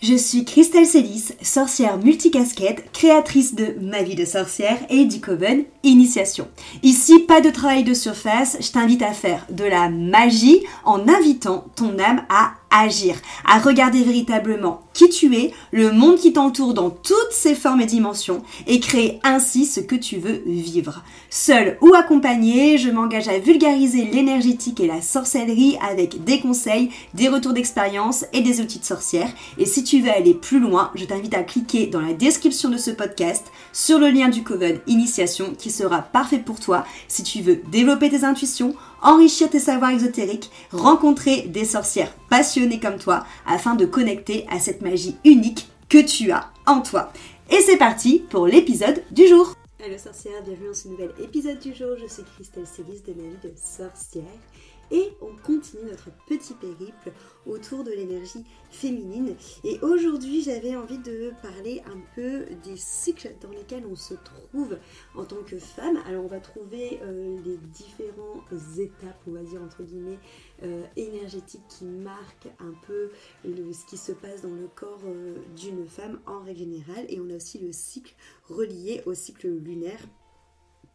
Je suis Christelle Célis, sorcière multicasquette, créatrice de Ma vie de sorcière et du Coven Initiation. Ici, pas de travail de surface, je t'invite à faire de la magie en invitant ton âme à agir, à regarder véritablement qui tu es, le monde qui t'entoure dans toutes ses formes et dimensions et créer ainsi ce que tu veux vivre. Seule ou accompagnée, je m'engage à vulgariser l'énergétique et la sorcellerie avec des conseils, des retours d'expérience et des outils de sorcière. Et si tu veux aller plus loin, je t'invite à cliquer dans la description de ce podcast sur le lien du Coven Initiation qui sera parfait pour toi si tu veux développer tes intuitions, enrichir tes savoirs exotériques, rencontrer des sorcières passionnées comme toi afin de connecter à cette magie unique que tu as en toi. Et c'est parti pour l'épisode du jour. Hello sorcière, bienvenue dans ce nouvel épisode du jour. Je suis Christelle Célis de Ma vie de sorcière et on continue notre petit périple autour de l'énergie féminine. Et aujourd'hui, j'avais envie de parler un peu des cycles dans lesquels on se trouve en tant que femme. Alors, on va trouver les différentes étapes, on va dire entre guillemets, énergétiques qui marquent un peu ce qui se passe dans le corps d'une femme en règle générale. Et on a aussi le cycle relié au cycle lunaire,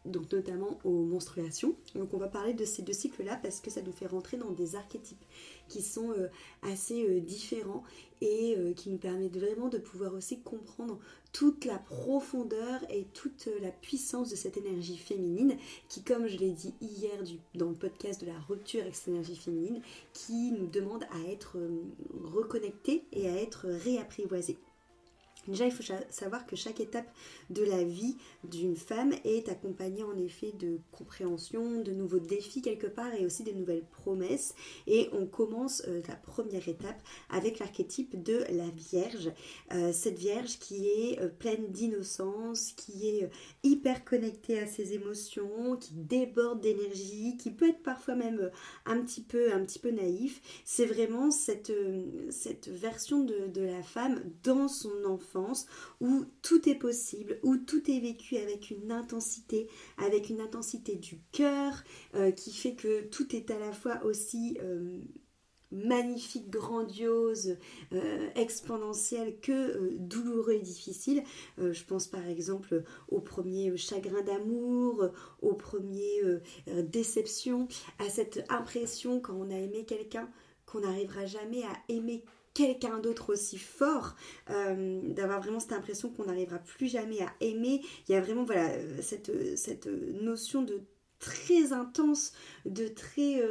donc notamment aux menstruations. Donc on va parler de ces deux cycles-là parce que ça nous fait rentrer dans des archétypes qui sont assez différents et qui nous permettent vraiment de pouvoir aussi comprendre toute la profondeur et toute la puissance de cette énergie féminine qui, comme je l'ai dit hier dans le podcast de la rupture avec cette énergie féminine, qui nous demande à être reconnectés et à être réapprivoisés. Déjà, il faut savoir que chaque étape de la vie d'une femme est accompagnée en effet de compréhension, de nouveaux défis quelque part et aussi de nouvelles promesses. Et on commence la première étape avec l'archétype de la Vierge. Cette Vierge qui est pleine d'innocence, qui est hyper connectée à ses émotions, qui déborde d'énergie, qui peut être parfois même un petit peu naïf. C'est vraiment cette version de la femme dans son enfance, où tout est possible, où tout est vécu avec une intensité du cœur, qui fait que tout est à la fois aussi magnifique, grandiose, exponentiel que douloureux et difficile. Je pense par exemple au premier chagrin d'amour, au premier déception, à cette impression quand on a aimé quelqu'un qu'on n'arrivera jamais à aimer quelqu'un d'autre aussi fort, d'avoir vraiment cette impression qu'on n'arrivera plus jamais à aimer. Il y a vraiment cette notion de très intense, de très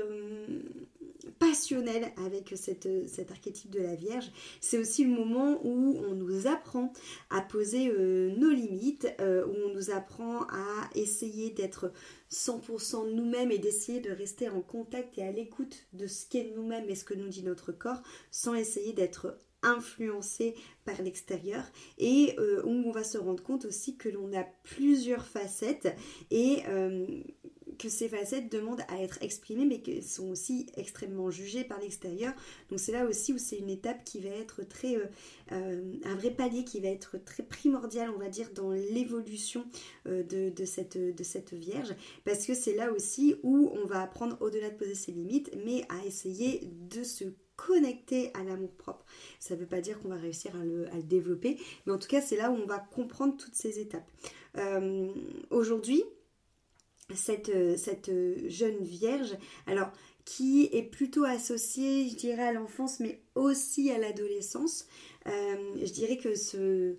passionnel avec cet archétype de la Vierge. C'est aussi le moment où on nous apprend à poser nos limites, où on nous apprend à essayer d'être 100% nous-mêmes et d'essayer de rester en contact et à l'écoute de ce qu'est nous-mêmes et ce que nous dit notre corps, sans essayer d'être influencé par l'extérieur, et où on va se rendre compte aussi que l'on a plusieurs facettes et que ces facettes demandent à être exprimées mais qu'elles sont aussi extrêmement jugées par l'extérieur. Donc c'est là aussi où c'est une étape qui va être très un vrai palier qui va être très primordial, on va dire, dans l'évolution de cette Vierge, parce que c'est là aussi où on va apprendre, au-delà de poser ses limites, mais à essayer de se connecter à l'amour-propre. Ça ne veut pas dire qu'on va réussir à le développer, mais en tout cas c'est là où on va comprendre toutes ces étapes. Aujourd'hui, cette jeune Vierge, alors qui est plutôt associée, je dirais, à l'enfance, mais aussi à l'adolescence, je dirais que ce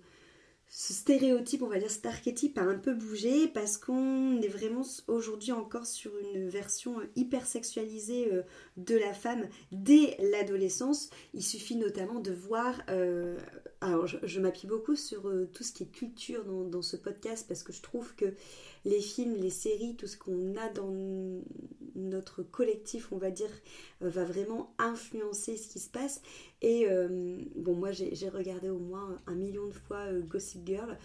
stéréotype, on va dire cet archétype a un peu bougé parce qu'on est vraiment aujourd'hui encore sur une version hyper sexualisée de la femme dès l'adolescence. Il suffit notamment de voir, alors je m'appuie beaucoup sur tout ce qui est culture dans ce podcast parce que je trouve que les films, les séries, tout ce qu'on a dans notre collectif, on va dire, va vraiment influencer ce qui se passe. Et bon, moi j'ai regardé au moins 1 million de fois Gossip Girl,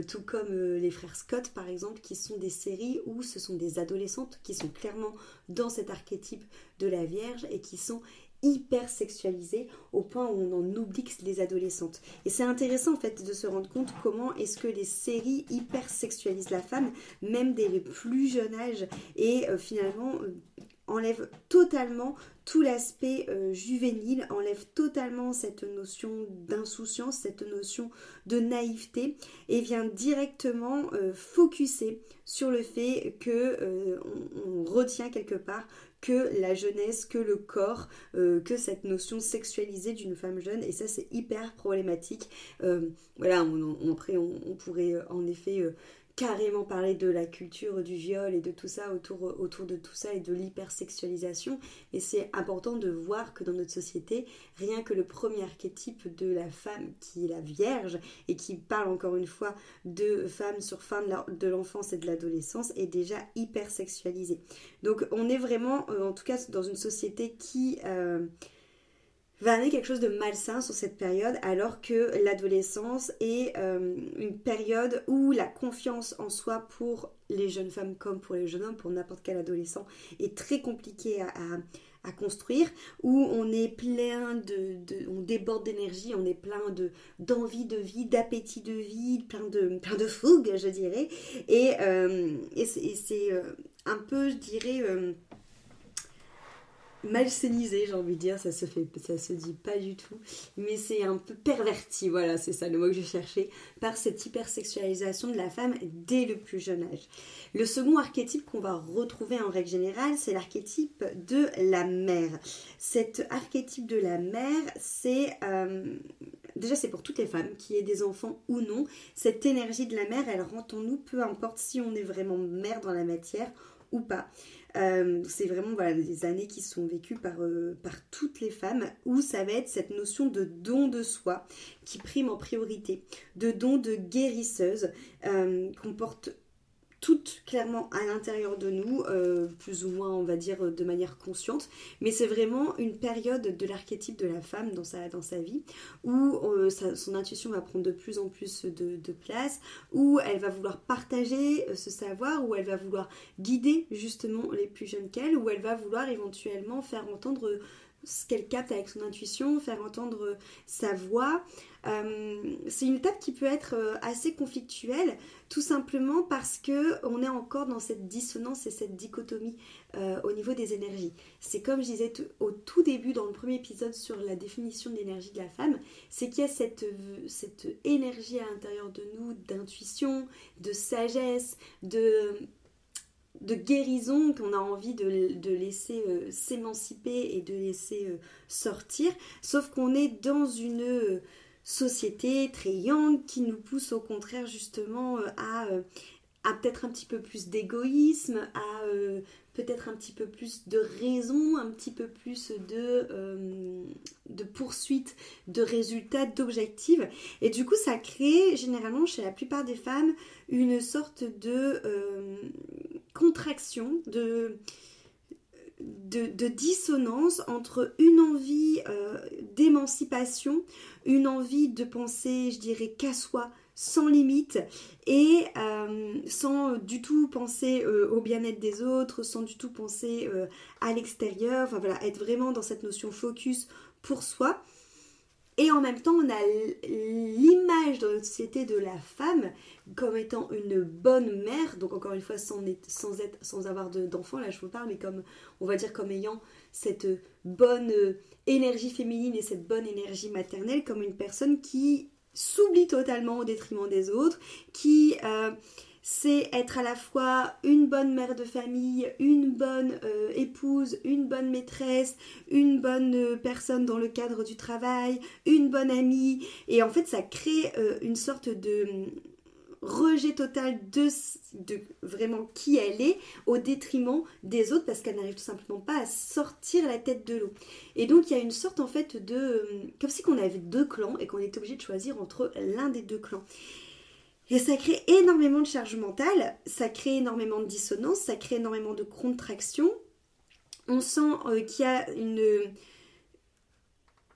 tout comme les frères Scott par exemple, qui sont des séries où ce sont des adolescentes qui sont clairement dans cet archétype de la Vierge et qui sont hyper sexualisées au point où on en oublie que c'est des adolescentes. Et c'est intéressant en fait de se rendre compte comment est-ce que les séries hyper sexualisent la femme, même dès le plus jeune âge, et finalement enlève totalement tout l'aspect juvénile, enlève totalement cette notion d'insouciance, cette notion de naïveté et vient directement focuser sur le fait que on retient quelque part que la jeunesse, que le corps, que cette notion sexualisée d'une femme jeune, et ça c'est hyper problématique. Voilà, après on pourrait en effet carrément parler de la culture du viol et de tout ça autour de tout ça et de l'hypersexualisation, et c'est important de voir que dans notre société, rien que le premier archétype de la femme qui est la vierge et qui parle encore une fois de femme sur fin de l'enfance et de l'adolescence est déjà hypersexualisé. Donc on est vraiment en tout cas dans une société qui va amener quelque chose de malsain sur cette période, alors que l'adolescence est une période où la confiance en soi pour les jeunes femmes comme pour les jeunes hommes, pour n'importe quel adolescent, est très compliquée à construire, où on est plein on déborde d'énergie, on est plein d'envie de vie, d'appétit de vie, plein de fougue, je dirais, et c'est un peu, je dirais, malsénisé, j'ai envie de dire, ça se dit pas du tout, mais c'est un peu perverti, voilà, c'est ça le mot que je cherchais, par cette hypersexualisation de la femme dès le plus jeune âge. Le second archétype qu'on va retrouver en règle générale, c'est l'archétype de la mère. Cet archétype de la mère, c'est déjà c'est pour toutes les femmes, qui aient des enfants ou non, cette énergie de la mère, elle rentre en nous, peu importe si on est vraiment mère dans la matière ou pas. C'est vraiment voilà, des années qui sont vécues par toutes les femmes, où ça va être cette notion de don de soi qui prime en priorité, de don de guérisseuse qu'on porte toutes clairement à l'intérieur de nous, plus ou moins on va dire de manière consciente, mais c'est vraiment une période de l'archétype de la femme dans sa vie, où son intuition va prendre de plus en plus de place, où elle va vouloir partager ce savoir, où elle va vouloir guider justement les plus jeunes qu'elle, où elle va vouloir éventuellement faire entendre ce qu'elle capte avec son intuition, faire entendre sa voix. C'est une étape qui peut être assez conflictuelle, tout simplement parce que on est encore dans cette dissonance et cette dichotomie au niveau des énergies. C'est comme je disais au tout début dans le premier épisode sur la définition de l'énergie de la femme, c'est qu'il y a cette énergie à l'intérieur de nous, d'intuition, de sagesse, de guérison qu'on a envie de laisser s'émanciper et de laisser sortir, sauf qu'on est dans une société très yang qui nous pousse au contraire justement à peut-être un petit peu plus d'égoïsme, à peut-être un petit peu plus de raison, un petit peu plus de poursuite de résultats, d'objectifs. Et du coup, ça crée généralement chez la plupart des femmes une sorte de contraction, de dissonance entre une envie d'émancipation, une envie de penser, je dirais, qu'à soi, sans limite, et sans du tout penser au bien-être des autres, sans du tout penser à l'extérieur, enfin voilà, être vraiment dans cette notion focus pour soi. Et en même temps, on a l'image dans notre société de la femme comme étant une bonne mère, donc encore une fois sans avoir d'enfant, là je vous parle, mais comme on va dire comme ayant cette bonne énergie féminine et cette bonne énergie maternelle, comme une personne qui s'oublie totalement au détriment des autres, qui c'est être à la fois une bonne mère de famille, une bonne épouse, une bonne maîtresse, une bonne personne dans le cadre du travail, une bonne amie. Et en fait, ça crée une sorte de rejet total de vraiment qui elle est au détriment des autres, parce qu'elle n'arrive tout simplement pas à sortir la tête de l'eau. Et donc, il y a une sorte en fait de... comme si on avait deux clans et qu'on était obligé de choisir entre l'un des deux clans. Et ça crée énormément de charge mentale, ça crée énormément de dissonance, ça crée énormément de contraction. On sent qu'il y a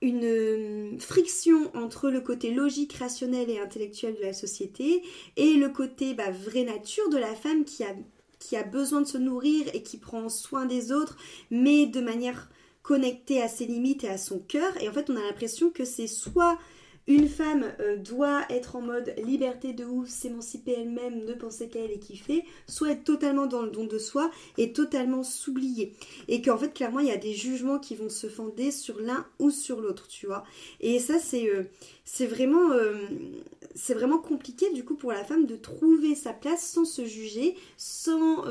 une friction entre le côté logique, rationnel et intellectuel de la société et le côté vraie nature de la femme qui a besoin de se nourrir et qui prend soin des autres, mais de manière connectée à ses limites et à son cœur. Et en fait, on a l'impression que c'est soit Une femme doit être en mode liberté de ouf, s'émanciper elle-même, ne penser qu'à elle et kiffer, soit être totalement dans le don de soi et totalement s'oublier. Et qu'en fait, clairement, il y a des jugements qui vont se fonder sur l'un ou sur l'autre, tu vois. Et ça, c'est vraiment compliqué, du coup, pour la femme de trouver sa place sans se juger, sans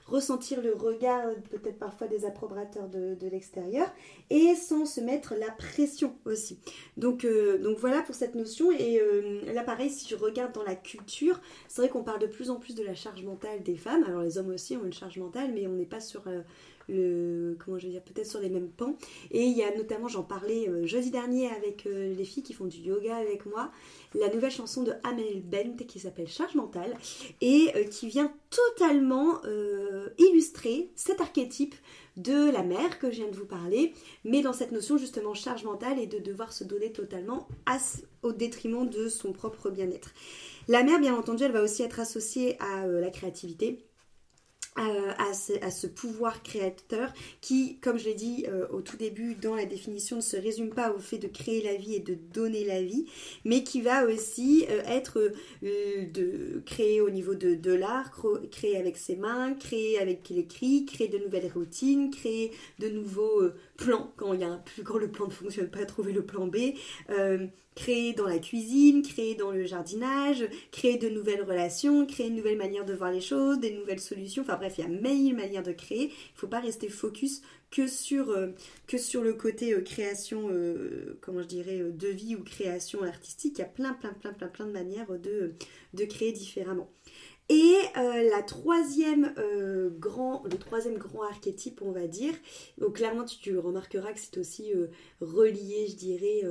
ressentir le regard, peut-être parfois des approbateurs de l'extérieur, et sans se mettre la pression aussi. Donc voilà pour cette notion. Et là pareil, si je regarde dans la culture, c'est vrai qu'on parle de plus en plus de la charge mentale des femmes. Alors les hommes aussi ont une charge mentale, mais on n'est pas sur peut-être sur les mêmes pans. Et il y a notamment, j'en parlais jeudi dernier avec les filles qui font du yoga avec moi, la nouvelle chanson de Amel Bent qui s'appelle Charge mentale et qui vient totalement illustrer cet archétype de la mère que je viens de vous parler, mais dans cette notion justement charge mentale et de devoir se donner totalement au détriment de son propre bien-être. La mère, bien entendu, elle va aussi être associée à la créativité, à ce pouvoir créateur qui, comme je l'ai dit au tout début dans la définition, ne se résume pas au fait de créer la vie et de donner la vie, mais qui va aussi être de créer au niveau de l'art, créer avec ses mains, créer avec l'écrit, créer de nouvelles routines, créer de nouveaux plans quand le plan ne fonctionne pas, trouver le plan B, créer dans la cuisine, créer dans le jardinage, créer de nouvelles relations, créer une nouvelle manière de voir les choses, des nouvelles solutions, enfin bref, il y a mille manières de créer. Il ne faut pas rester focus que sur le côté création, de vie ou création artistique. Il y a plein de manières de créer différemment. Et le troisième grand archétype, on va dire, donc clairement tu remarqueras que c'est aussi relié, je dirais,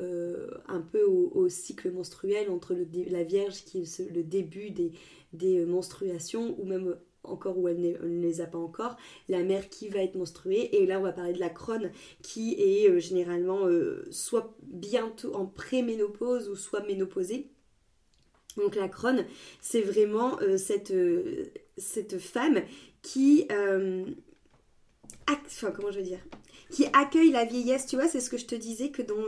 un peu au cycle menstruel entre la Vierge qui est le début des menstruations, ou même encore où elle ne les a pas encore, la mère qui va être menstruée, et là on va parler de la crone qui est généralement soit bientôt en pré-ménopause ou soit ménopausée. Donc la crone, c'est vraiment cette femme qui qui accueille la vieillesse, tu vois, c'est ce que je te disais, que dans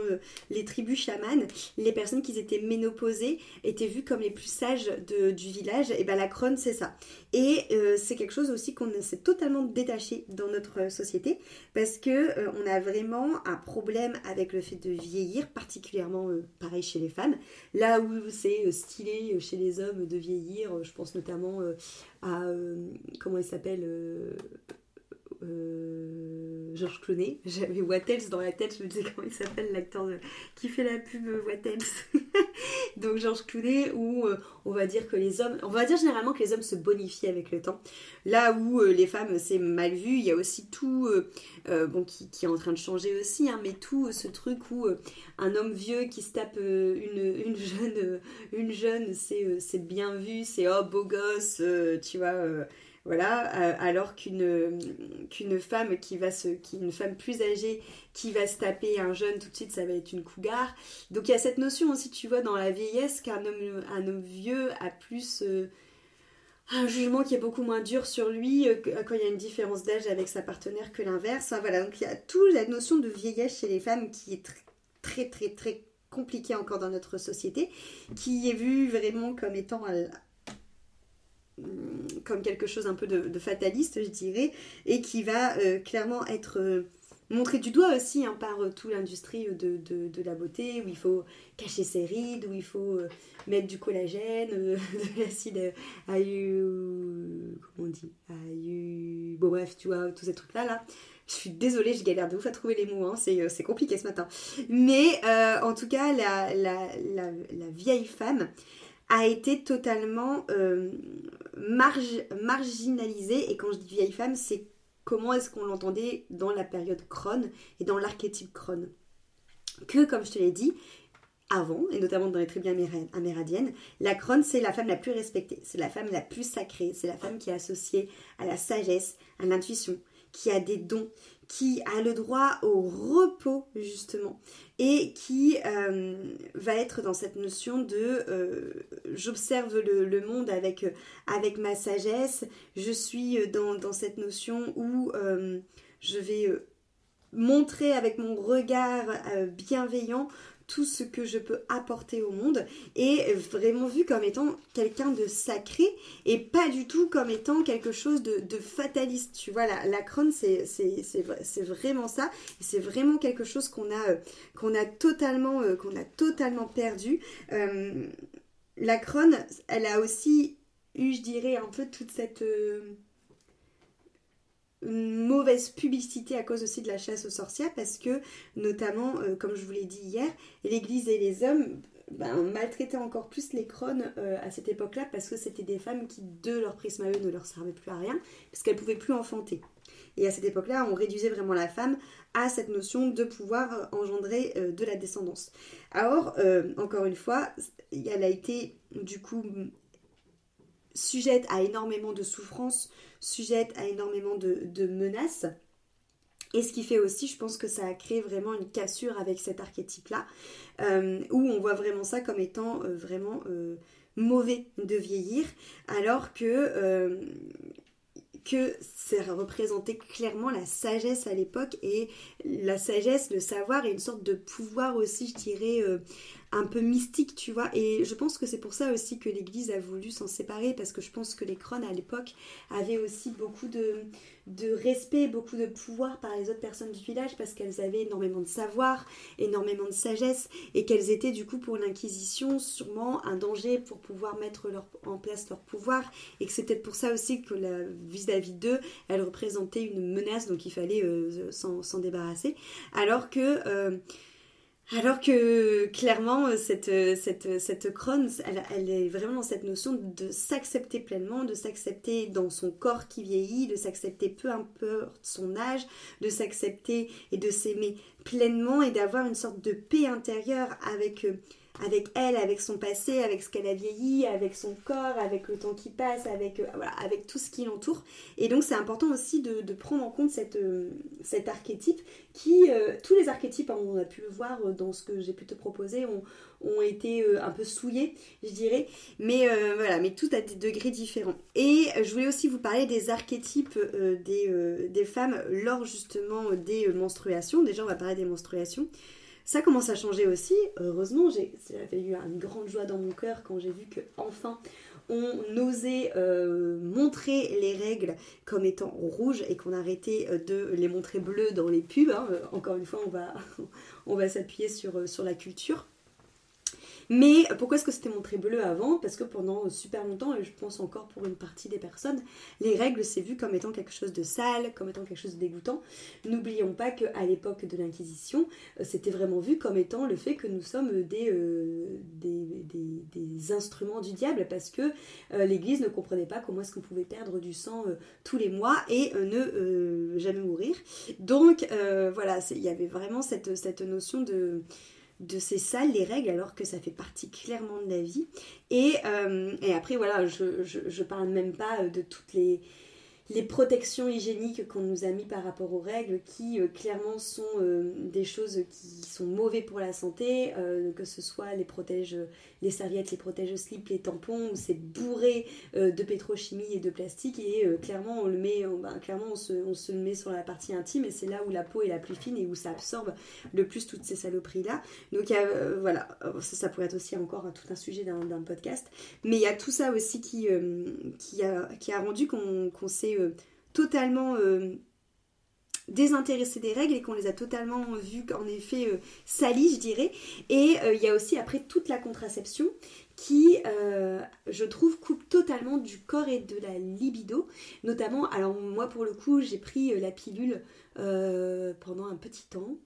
les tribus chamanes, les personnes qui étaient ménopausées étaient vues comme les plus sages du village, et ben la crone c'est ça. Et c'est quelque chose aussi qu'on s'est totalement détaché dans notre société, parce que on a vraiment un problème avec le fait de vieillir, particulièrement pareil chez les femmes, là où c'est stylé chez les hommes de vieillir, je pense notamment à, comment il s'appelle Georges Clooney. J'avais Wattels dans la tête, je me disais comment il s'appelle l'acteur qui fait la pub Wattels. Donc Georges Clooney, où on va dire généralement que les hommes se bonifient avec le temps. Là où les femmes c'est mal vu, il y a aussi tout qui est en train de changer aussi, hein, mais tout ce truc où un homme vieux qui se tape une jeune, c'est bien vu, c'est oh beau gosse, tu vois. Voilà, alors qu'une femme une femme plus âgée qui va se taper un jeune tout de suite, ça va être une cougar. Donc il y a cette notion aussi, tu vois, dans la vieillesse, un homme vieux a plus un jugement qui est beaucoup moins dur sur lui quand il y a une différence d'âge avec sa partenaire que l'inverse. Enfin, voilà, donc il y a toute la notion de vieillesse chez les femmes qui est très très très compliquée encore dans notre société, qui est vue vraiment comme étant comme quelque chose un peu de fataliste, je dirais, et qui va clairement être montré du doigt aussi par toute l'industrie de la beauté, où il faut cacher ses rides, où il faut mettre du collagène, de l'acide bon bref, tu vois, tous ces trucs-là. Je suis désolée, je galère de ouf à trouver les mots, hein. C'est compliqué ce matin. Mais en tout cas, la vieille femme a été totalement marginalisée. Et quand je dis vieille femme, c'est comment est-ce qu'on l'entendait dans la période crone et dans l'archétype crone. Que, comme je te l'ai dit, avant, et notamment dans les tribus amérindiennes, la crone, c'est la femme la plus respectée, c'est la femme la plus sacrée, c'est la femme qui est associée à la sagesse, à l'intuition, qui a des dons, qui a le droit au repos justement, et qui va être dans cette notion de j'observe le monde avec ma sagesse, je suis dans cette notion où je vais montrer avec mon regard bienveillant tout ce que je peux apporter au monde est vraiment vu comme étant quelqu'un de sacré et pas du tout comme étant quelque chose de fataliste. Tu vois, la crone, c'est vraiment ça. Et c'est vraiment quelque chose qu'on a totalement perdu. La crone, elle a aussi eu, je dirais, un peu toute cette mauvaise publicité à cause aussi de la chasse aux sorcières, parce que notamment, comme je vous l'ai dit hier, l'église et les hommes maltraitaient encore plus les crones à cette époque-là, parce que c'était des femmes qui, de leur prisme à eux, ne leur servaient plus à rien, parce qu'elles ne pouvaient plus enfanter. Et à cette époque-là, on réduisait vraiment la femme à cette notion de pouvoir engendrer de la descendance. Alors, encore une fois, elle a été du coup sujette à énormément de souffrances, sujette à énormément de menaces. Et ce qui fait aussi, je pense que ça a créé vraiment une cassure avec cet archétype-là, où on voit vraiment ça comme étant vraiment mauvais de vieillir, alors que ça représentait clairement la sagesse à l'époque, et la sagesse, le savoir et une sorte de pouvoir aussi, je dirais, un peu mystique, tu vois. Et je pense que c'est pour ça aussi que l'église a voulu s'en séparer, parce que je pense que les crones à l'époque avaient aussi beaucoup de respect, beaucoup de pouvoir par les autres personnes du village, parce qu'elles avaient énormément de savoir, énormément de sagesse, et qu'elles étaient du coup pour l'inquisition sûrement un danger pour pouvoir mettre en place leur pouvoir, et que c'est peut-être pour ça aussi que vis-à-vis d'eux, elle représentait une menace, donc il fallait s'en débarrasser, alors que clairement cette crone, elle est vraiment dans cette notion de s'accepter pleinement, de s'accepter dans son corps qui vieillit, de s'accepter peu importe son âge, de s'accepter et de s'aimer pleinement, et d'avoir une sorte de paix intérieure avec elle, avec son passé, avec ce qu'elle a vieilli, avec son corps, avec le temps qui passe, avec tout ce qui l'entoure. Et donc c'est important aussi de prendre en compte cet archétype qui, tous les archétypes, on a pu le voir dans ce que j'ai pu te proposer, ont été un peu souillés, je dirais, mais tout à des degrés différents. Et je voulais aussi vous parler des archétypes des femmes lors justement des menstruations. Déjà on va parler des menstruations. Ça commence à changer aussi, heureusement, j'avais eu une grande joie dans mon cœur quand j'ai vu qu'enfin on osait montrer les règles comme étant rouges, et qu'on arrêtait de les montrer bleues dans les pubs, hein. Encore une fois, on va s'appuyer sur la culture. Mais pourquoi est-ce que c'était montré bleu avant ? Parce que pendant super longtemps, et je pense encore pour une partie des personnes, les règles c'est vu comme étant quelque chose de sale, comme étant quelque chose de dégoûtant. N'oublions pas qu'à l'époque de l'Inquisition, c'était vraiment vu comme étant le fait que nous sommes des instruments du diable, parce que l'Église ne comprenait pas comment est-ce qu'on pouvait perdre du sang tous les mois et ne jamais mourir. Donc il y avait vraiment cette notion de c'est sale les règles, alors que ça fait partie clairement de la vie. Et après voilà, je parle même pas de toutes les protections hygiéniques qu'on nous a mis par rapport aux règles, qui clairement sont des choses qui sont mauvaises pour la santé, que ce soit les serviettes, les protège-slips, les tampons, où c'est bourré de pétrochimie et de plastique, et clairement on se le met sur la partie intime, et c'est là où la peau est la plus fine et où ça absorbe le plus toutes ces saloperies là. Donc ça pourrait être aussi encore tout un sujet d'un podcast, mais il y a tout ça aussi qui a rendu qu'on s'est totalement désintéressé des règles, et qu'on les a totalement vues en effet salies, je dirais. Et il y a aussi après toute la contraception qui, je trouve, coupe totalement du corps et de la libido. Notamment, alors moi pour le coup, j'ai pris la pilule pendant un petit temps.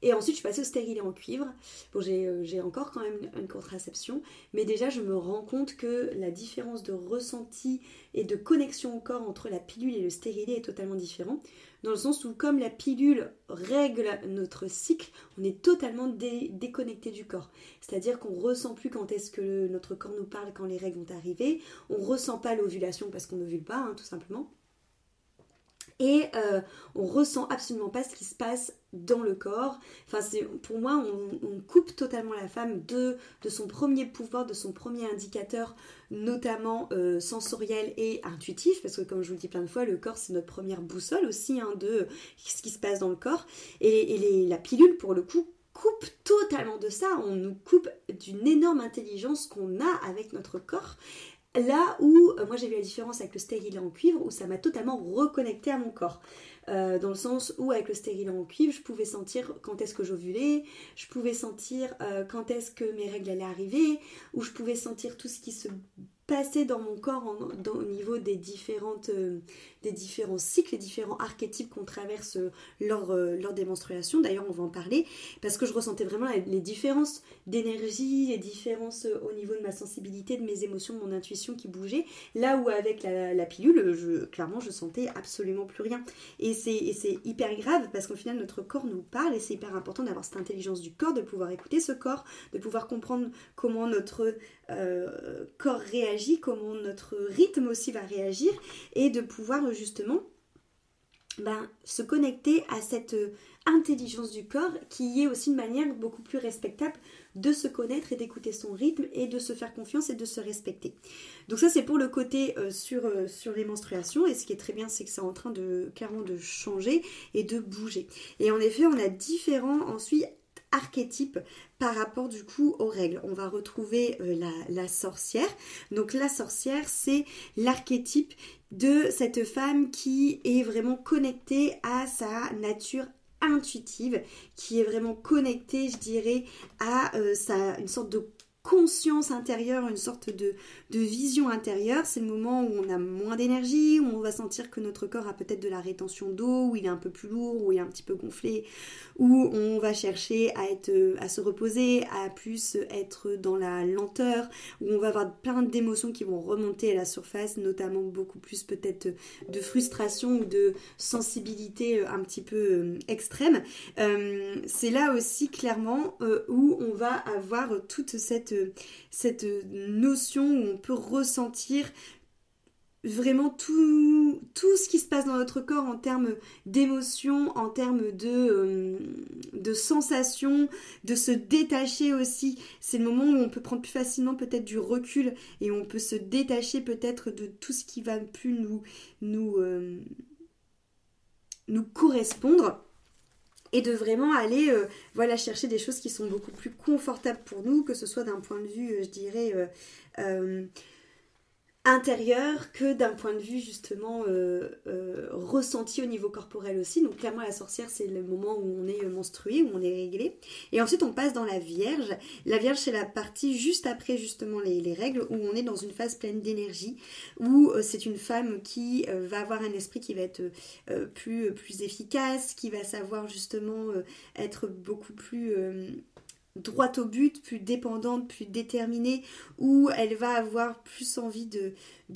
Et ensuite, je suis passée au stérilet en cuivre. Bon, j'ai encore quand même une contraception, mais déjà, je me rends compte que la différence de ressenti et de connexion au corps entre la pilule et le stérilet est totalement différent. Dans le sens où, comme la pilule règle notre cycle, on est totalement déconnecté du corps. C'est-à-dire qu'on ne ressent plus quand est-ce que notre corps nous parle quand les règles vont arriver. On ne ressent pas l'ovulation parce qu'on n'ovule pas, tout simplement. Et on ressent absolument pas ce qui se passe dans le corps. Enfin, pour moi, on coupe totalement la femme de son premier pouvoir, de son premier indicateur, notamment sensoriel et intuitif, parce que comme je vous le dis plein de fois, le corps c'est notre première boussole aussi, de ce qui se passe dans le corps. Et la pilule, pour le coup, coupe totalement de ça, on nous coupe d'une énorme intelligence qu'on a avec notre corps. Là où, moi j'ai vu la différence avec le stérilet en cuivre, où ça m'a totalement reconnecté à mon corps. Dans le sens où avec le stérilet en cuivre, je pouvais sentir quand est-ce que j'ovulais, je pouvais sentir quand est-ce que mes règles allaient arriver, ou je pouvais sentir tout ce qui se passait dans mon corps au niveau des différents cycles, les différents archétypes qu'on traverse lors des menstruations. D'ailleurs, on va en parler, parce que je ressentais vraiment les différences d'énergie, les différences au niveau de ma sensibilité, de mes émotions, de mon intuition qui bougeait. Là où avec la pilule, clairement, je sentais absolument plus rien. Et c'est hyper grave, parce qu'au final, notre corps nous parle, et c'est hyper important d'avoir cette intelligence du corps, de pouvoir écouter ce corps, de pouvoir comprendre comment notre corps réagit, comment notre rythme aussi va réagir, et de pouvoir justement se connecter à cette intelligence du corps, qui est aussi une manière beaucoup plus respectable de se connaître et d'écouter son rythme et de se faire confiance et de se respecter. Donc ça, c'est pour le côté sur les menstruations, et ce qui est très bien, c'est que c'est en train clairement de changer et de bouger. Et en effet, on a différents ensuite archétypes par rapport du coup aux règles. On va retrouver la sorcière. Donc la sorcière, c'est l'archétype de cette femme qui est vraiment connectée à sa nature intuitive, qui est vraiment connectée, je dirais, à une sorte de conscience intérieure, une sorte de vision intérieure. C'est le moment où on a moins d'énergie, où on va sentir que notre corps a peut-être de la rétention d'eau, où il est un peu plus lourd, où il est un petit peu gonflé, où on va chercher à se reposer, à plus être dans la lenteur, où on va avoir plein d'émotions qui vont remonter à la surface, notamment beaucoup plus peut-être de frustration ou de sensibilité un petit peu extrême. C'est là aussi clairement où on va avoir toute cette notion où on peut ressentir vraiment tout ce qui se passe dans notre corps en termes d'émotions, en termes de sensations, de se détacher aussi. C'est le moment où on peut prendre plus facilement peut-être du recul, et on peut se détacher peut-être de tout ce qui va plus nous correspondre. Et de vraiment aller chercher des choses qui sont beaucoup plus confortables pour nous, que ce soit d'un point de vue, je dirais, intérieur, que d'un point de vue justement ressenti au niveau corporel aussi. Donc clairement, la sorcière, c'est le moment où on est menstrué, où on est réglé. Et ensuite, on passe dans la Vierge. La Vierge, c'est la partie juste après justement les règles, où on est dans une phase pleine d'énergie, où c'est une femme qui va avoir un esprit qui va être plus efficace, qui va savoir justement être beaucoup plus droite au but, plus dépendante, plus déterminée, où elle va avoir plus envie de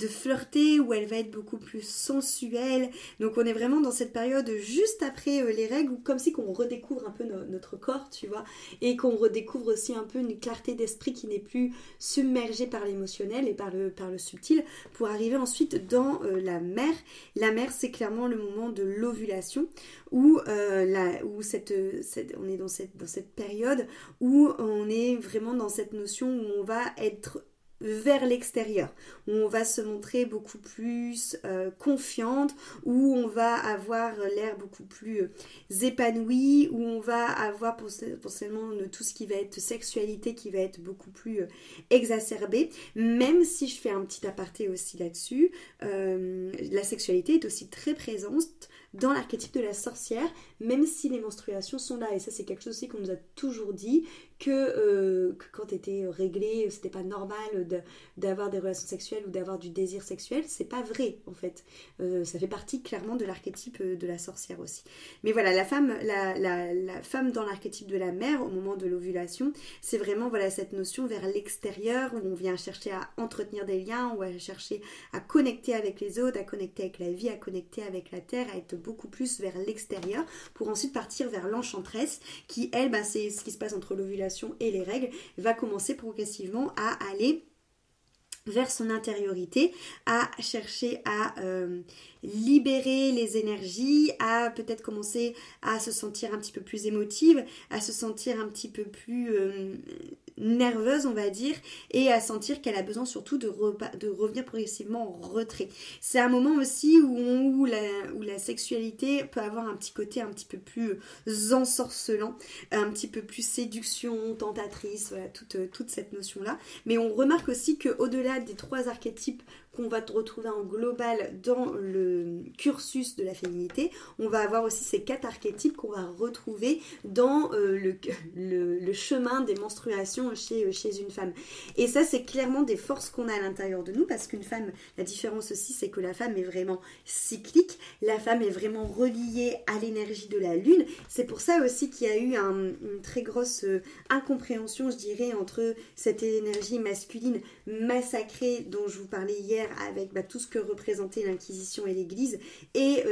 flirter, où elle va être beaucoup plus sensuelle. Donc on est vraiment dans cette période juste après les règles, où comme si qu'on redécouvre un peu notre corps, tu vois, et qu'on redécouvre aussi un peu une clarté d'esprit qui n'est plus submergée par l'émotionnel et par le subtil, pour arriver ensuite dans la mer. La mer, c'est clairement le moment de l'ovulation, où on est dans cette période où on est vraiment dans cette notion où on va être vers l'extérieur, où on va se montrer beaucoup plus confiante, où on va avoir l'air beaucoup plus épanoui, où on va avoir potentiellement tout ce qui va être sexualité qui va être beaucoup plus exacerbée. Même si je fais un petit aparté aussi là-dessus, la sexualité est aussi très présente dans l'archétype de la sorcière, même si les menstruations sont là. Et ça, c'est quelque chose aussi qu'on nous a toujours dit, que quand t'étais réglée, c'était pas normal d'avoir des relations sexuelles ou d'avoir du désir sexuel. C'est pas vrai, en fait. Ça fait partie clairement de l'archétype de la sorcière aussi. Mais voilà, la femme dans l'archétype de la mère, au moment de l'ovulation, c'est vraiment cette notion vers l'extérieur, où on vient chercher à entretenir des liens, où on va chercher à connecter avec les autres, à connecter avec la vie, à connecter avec la terre, à être beaucoup plus vers l'extérieur, pour ensuite partir vers l'enchanteresse, qui elle, c'est ce qui se passe entre l'ovulation et les règles, va commencer progressivement à aller vers son intériorité, à chercher à libérer les énergies, à peut-être commencer à se sentir un petit peu plus émotive, à se sentir un petit peu plus nerveuse, on va dire, et à sentir qu'elle a besoin surtout de revenir progressivement en retrait. C'est un moment aussi où la sexualité peut avoir un petit côté un petit peu plus ensorcelant, un petit peu plus séduction, tentatrice, voilà, toute cette notion-là. Mais on remarque aussi qu'au-delà des 3 archétypes qu'on va retrouver en global dans le cursus de la féminité, on va avoir aussi ces 4 archétypes qu'on va retrouver dans le chemin des menstruations chez une femme. Et ça, c'est clairement des forces qu'on a à l'intérieur de nous, parce qu'une femme, la différence aussi, c'est que la femme est vraiment cyclique, la femme est vraiment reliée à l'énergie de la lune. C'est pour ça aussi qu'il y a eu une très grosse incompréhension, je dirais, entre cette énergie masculine massacrée dont je vous parlais hier, avec tout ce que représentait l'Inquisition et l'Église, et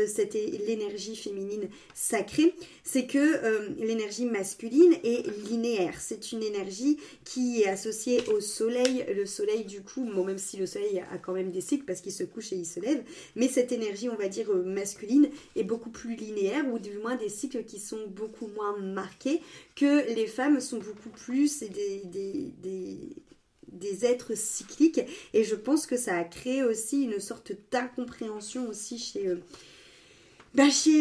l'énergie féminine sacrée. C'est que l'énergie masculine est linéaire. C'est une énergie qui est associée au soleil. Le soleil, du coup, bon, même si le soleil a quand même des cycles parce qu'il se couche et il se lève, mais cette énergie, on va dire, masculine est beaucoup plus linéaire, ou du moins des cycles qui sont beaucoup moins marqués, que les femmes sont beaucoup plus des êtres cycliques. Et je pense que ça a créé aussi une sorte d'incompréhension aussi chez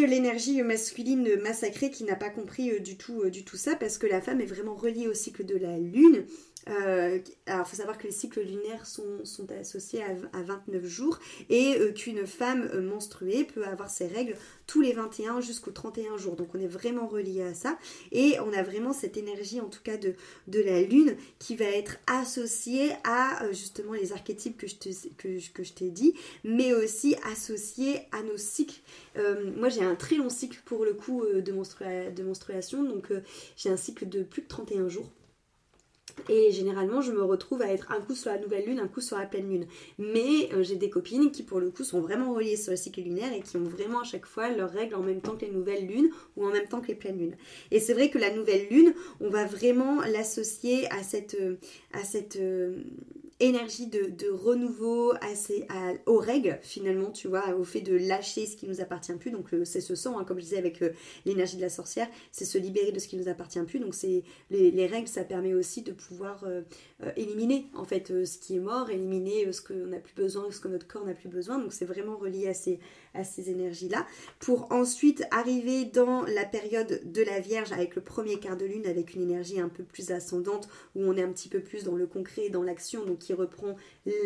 l'énergie masculine massacrée, qui n'a pas compris du tout ça, parce que la femme est vraiment reliée au cycle de la lune. Alors il faut savoir que les cycles lunaires sont associés à 29 jours, et qu'une femme menstruée peut avoir ses règles tous les 21 jusqu'aux 31 jours. Donc on est vraiment relié à ça, et on a vraiment cette énergie, en tout cas de la lune, qui va être associée à justement les archétypes que je t'ai dit, mais aussi associée à nos cycles. Moi j'ai un très long cycle pour le coup de menstruation, donc j'ai un cycle de plus de 31 jours. Et généralement, je me retrouve à être un coup sur la nouvelle lune, un coup sur la pleine lune. Mais j'ai des copines qui, pour le coup, sont vraiment reliées sur le cycle lunaire et qui ont vraiment à chaque fois leurs règles en même temps que les nouvelles lunes ou en même temps que les pleines lunes. Et c'est vrai que la nouvelle lune, on va vraiment l'associer à cette énergie de renouveau, aux règles finalement, tu vois, au fait de lâcher ce qui nous appartient plus. Donc c'est ce sang, hein, comme je disais avec l'énergie de la sorcière, c'est se libérer de ce qui nous appartient plus. Donc c'est les règles, ça permet aussi de pouvoir éliminer en fait ce qui est mort, éliminer ce qu'on n'a plus besoin, ce que notre corps n'a plus besoin. Donc c'est vraiment relié à ces énergies-là, pour ensuite arriver dans la période de la Vierge avec le premier quart de lune, avec une énergie un peu plus ascendante, où on est un petit peu plus dans le concret, dans l'action, donc qui reprend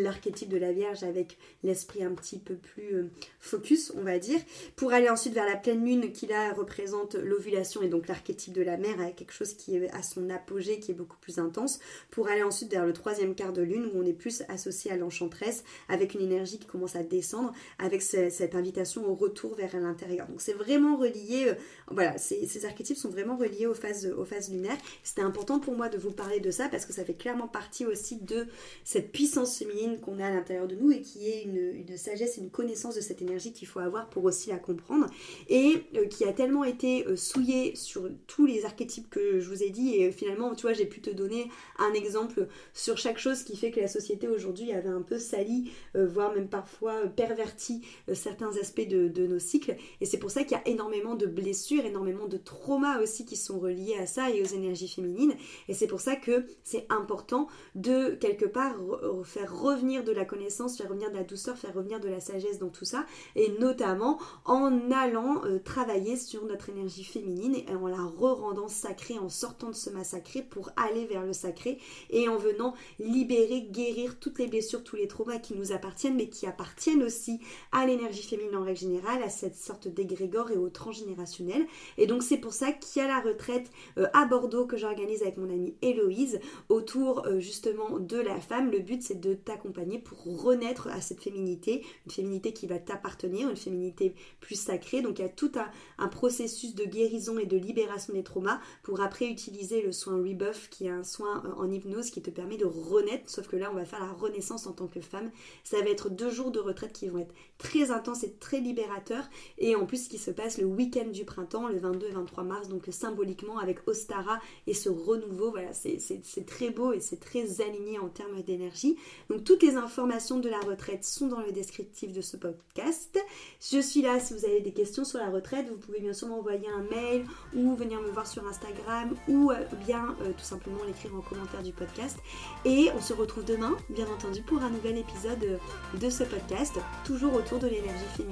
l'archétype de la Vierge avec l'esprit un petit peu plus focus, on va dire, pour aller ensuite vers la pleine lune qui là représente l'ovulation et donc l'archétype de la mère, avec quelque chose qui est à son apogée, qui est beaucoup plus intense, pour aller ensuite vers le troisième quart de lune où on est plus associé à l'enchanteresse, avec une énergie qui commence à descendre, avec cette invitation au retour vers l'intérieur. Donc c'est vraiment relié, voilà, ces archétypes sont vraiment reliés aux phases lunaires. C'était important pour moi de vous parler de ça, parce que ça fait clairement partie aussi de cette puissance féminine qu'on a à l'intérieur de nous, et qui est une sagesse et une connaissance de cette énergie qu'il faut avoir pour aussi la comprendre, et qui a tellement été souillée sur tous les archétypes que je vous ai dit. Et finalement, tu vois, j'ai pu te donner un exemple sur chaque chose qui fait que la société aujourd'hui avait un peu sali, voire même parfois perverti certains aspects de nos cycles. Et c'est pour ça qu'il y a énormément de blessures, énormément de traumas aussi qui sont reliés à ça et aux énergies féminines. Et c'est pour ça que c'est important de quelque part faire revenir de la connaissance, faire revenir de la douceur, faire revenir de la sagesse dans tout ça, et notamment en allant travailler sur notre énergie féminine et en la re-rendant sacrée, en sortant de ce massacré pour aller vers le sacré, et en venant libérer, guérir toutes les blessures, tous les traumas qui nous appartiennent, mais qui appartiennent aussi à l'énergie féminine en règle générale, à cette sorte d'égrégore et au transgénérationnel. Et donc c'est pour ça qu'il y a la retraite à Bordeaux que j'organise avec mon amie Héloïse autour justement de la femme. Le but, c'est de t'accompagner pour renaître à cette féminité, une féminité qui va t'appartenir, une féminité plus sacrée. Donc il y a tout un processus de guérison et de libération des traumas pour après utiliser le soin Rebirth, qui est un soin en hypnose qui te permet de renaître, sauf que là on va faire la renaissance en tant que femme. Ça va être 2 jours de retraite qui vont être très intenses et très libérateur. Et en plus, ce qui se passe le week-end du printemps, le 22 et 23 mars, donc symboliquement avec Ostara et ce renouveau, voilà, c'est très beau et c'est très aligné en termes d'énergie. Donc toutes les informations de la retraite sont dans le descriptif de ce podcast. Je suis là si vous avez des questions sur la retraite, vous pouvez bien sûr m'envoyer un mail ou venir me voir sur Instagram ou bien tout simplement l'écrire en commentaire du podcast. Et on se retrouve demain, bien entendu, pour un nouvel épisode de ce podcast, toujours autour de l'énergie féminine.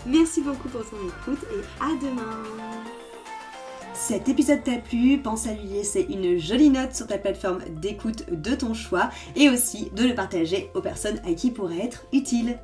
Merci beaucoup pour ton écoute et à demain. Cet épisode t'a plu, pense à lui laisser une jolie note sur ta plateforme d'écoute de ton choix et aussi de le partager aux personnes à qui il pourrait être utile.